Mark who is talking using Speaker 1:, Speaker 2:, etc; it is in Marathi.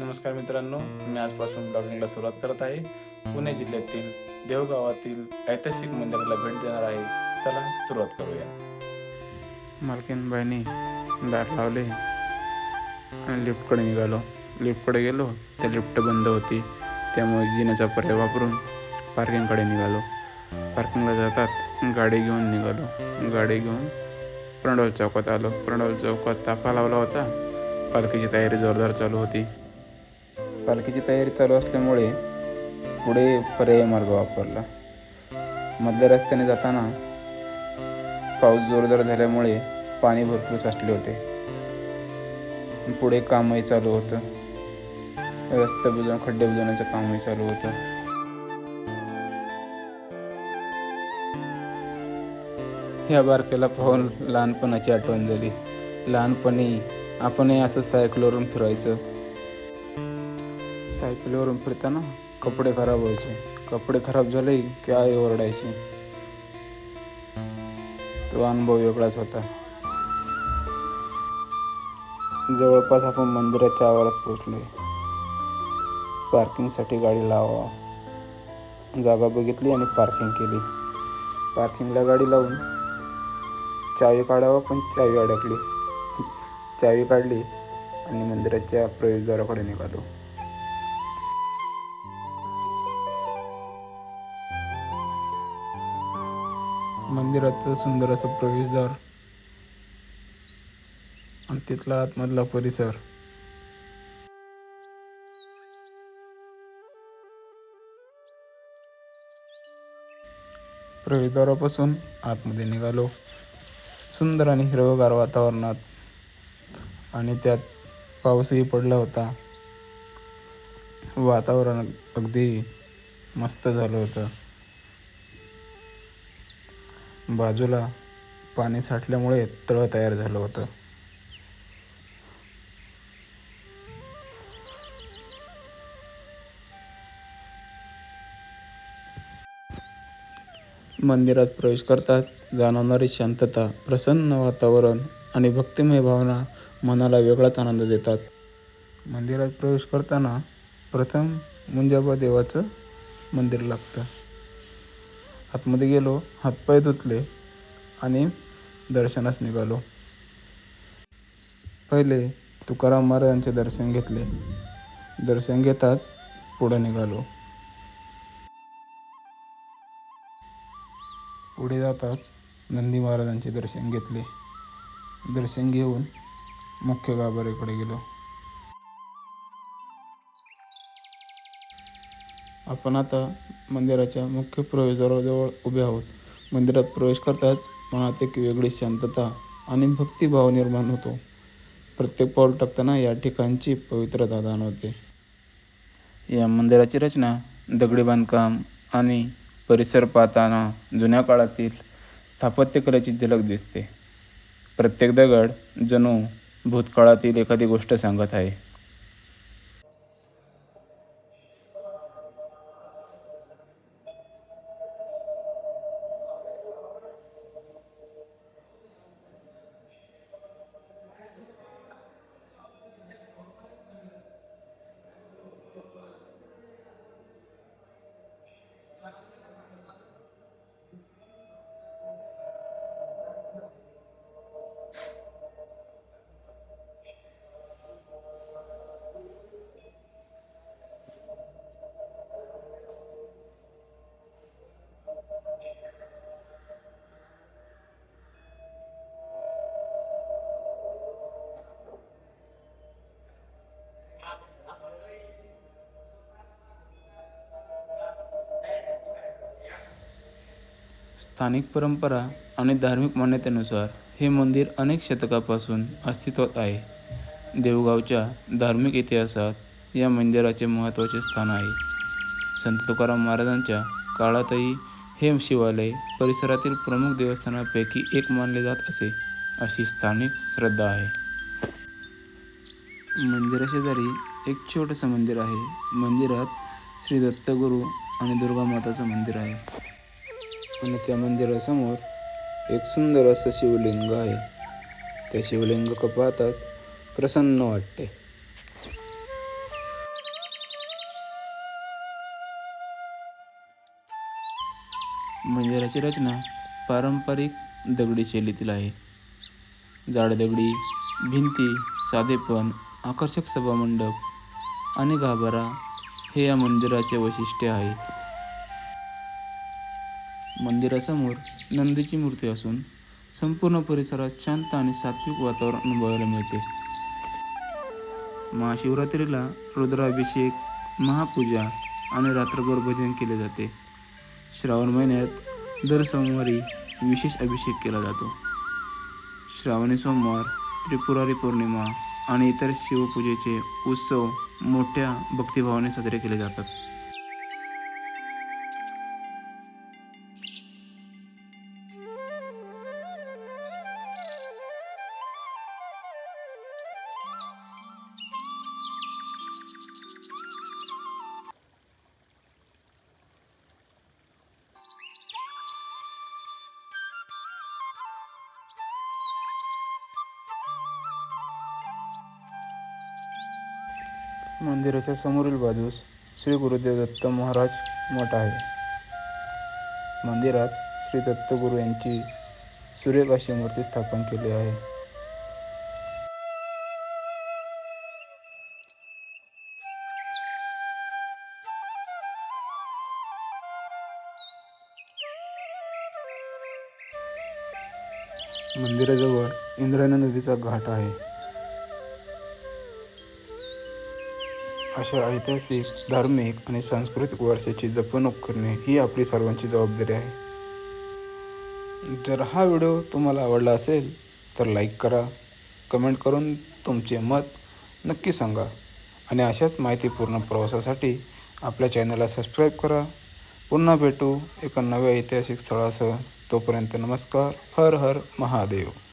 Speaker 1: नमस्कार मित्रांनो, मी आजपासून ब्लॉगिंगला सुरुवात करत आहे. पुणे जिल्ह्यातील देवगावातील ऐतिहासिक मंदिराला भेट देणार आहे. चला सुरुवात करूया. मालकीनबाईंनी दार लावले आणि लिफ्टकडे निघालो. लिफ्टकडे गेलो तर लिफ्ट बंद होती, त्यामुळे जिन्याचा पर्याय वापरून पार्किंगकडे निघालो. पार्किंगला जातात गाडी घेऊन निघालो. गाडी घेऊन प्रणोल चौकात आलो. प्रणोल चौकात ताफा लावला होता. पालखीची तयारी जोरदार चालू होती. पालखीची तयारी चालू असल्यामुळे पुढे पर्यायी मार्ग वापरला. मधल्या रस्त्याने जाताना पाऊस जोरदार झाल्यामुळे पाणी भरपूर साचले होते. पुढे कामही चालू होतं. रस्ते बुजवून खड्डे बुजवण्याचं कामही चालू होतं. ह्या बारकेला पाहून लहानपणाची आठवण झाली. लहानपणी आपणही असं सायकलवरून फिरायचं. सायकलीवरून फिरताना कपडे खराब व्हायचे. कपडे खराब झाले की आई ओरडायची. तो अनुभव वेगळाच होता. जवळपास आपण मंदिराच्या आवारात पोहोचलोय. पार्किंगसाठी गाडी लावा जागा बघितली आणि पार्किंग केली. पार्किंगला गाडी लावून चावी काढावं पण चावी अडकली. चावी काढली आणि मंदिराच्या प्रवेशद्वाराकडे निघालो. मंदिराचं सुंदर असं प्रवेशद्वार आणि तिथला आतमधला परिसर. प्रवेशद्वारापासून आतमध्ये निघालो. सुंदर आणि हिरवगार वातावरणात आणि त्यात पाऊसही पडला होता. वातावरण अगदी मस्त झालं होतं. बाजूला पाणी साठल्यामुळे तळं तयार झालं होतं. मंदिरात प्रवेश करताच जाणवणारी शांतता, प्रसन्न वातावरण आणि भक्तिमय भावना मनाला वेगळाच आनंद देतात. मंदिरात प्रवेश करताना प्रथम मुंजाबा देवाचं मंदिर लागतं. आतमध्ये गेलो, हातपाय धुतले आणि दर्शनास निघालो. पहिले तुकाराम महाराजांचे दर्शन घेतले. दर्शन घेताच पुढे निघालो. पुढे जाताच नंदी महाराजांचे दर्शन घेतले. दर्शन घेऊन मुख्य गाभाऱ्याकडे गेलो. आपण आता मंदिराच्या मुख्य प्रवेशद्वाराजवळ उभे आहोत. मंदिरात प्रवेश करताच मनात एक वेगळी शांतता आणि भक्तिभाव निर्माण होतो. प्रत्येक पाऊल टाकताना या ठिकाणची पवित्रता जाणवते. या मंदिराची रचना, दगडी बांधकाम आणि परिसर पाहताना जुन्या काळातील स्थापत्यकलेची झलक दिसते. प्रत्येक दगड जणू भूतकाळातील एखादी गोष्ट सांगत आहे. स्थानिक परंपरा आणि धार्मिक मान्यतेनुसार हे मंदिर अनेक शतकापासून अस्तित्वात आहे. देवगावच्या धार्मिक इतिहासात या मंदिराचे महत्त्वाचे स्थान आहे. संत तुकाराम महाराजांच्या काळातही हे शिवालय परिसरातील प्रमुख देवस्थानांपैकी एक मानले जात असे, अशी स्थानिक श्रद्धा आहे. मंदिराशेजारी एक छोटंसं मंदिर आहे. मंदिरात श्री दत्तगुरू आणि दुर्गा माताचं मंदिर आहे आणि त्या मंदिरासमोर एक सुंदर असं शिवलिंग आहे. त्या शिवलिंग पाहताच प्रसन्न वाटते. मंदिराची रचना पारंपरिक दगडी शैलीतील आहे. जाड दगडी भिंती, साधेपण, आकर्षक सभामंडप आणि गाभारा हे या मंदिराचे वैशिष्ट्य आहे. मंदिरासमोर नंदीची मूर्ती असून संपूर्ण परिसरात शांत आणि सात्विक वातावरण अनुभवायला मिळते. महाशिवरात्रीला रुद्राभिषेक, महापूजा आणि रात्रभर भजन केले जाते. श्रावण महिन्यात दर सोमवारी विशेष अभिषेक केला जातो. श्रावणी सोमवार, त्रिपुरारी पौर्णिमा आणि इतर शिवपूजेचे उत्सव मोठ्या भक्तिभावाने साजरे केले जातात. मंदिराच्या समोरील बाजूस श्री गुरुदेव दत्त महाराज मठ आहे. मंदिरात श्री दत्तगुरू यांची सुरेख अशी मूर्ती स्थापन केली आहे. मंदिराजवळ इंद्रायणी नदीचा घाट आहे. अशा ऐतिहासिक, धार्मिक आणि सांस्कृतिक वारशाची जपणूक करणे ही आपली सर्वांची जबाबदारी आहे. जर हा व्हिडिओ तुम्हाला आवडला असेल तर लाईक करा, कमेंट करून तुमचे मत नक्की सांगा आणि अशाच माहितीपूर्ण प्रवासासाठी आपल्या चॅनलला सबस्क्राईब करा. पुन्हा भेटू एका नव्या ऐतिहासिक स्थळासह. तोपर्यंत नमस्कार. हर हर महादेव.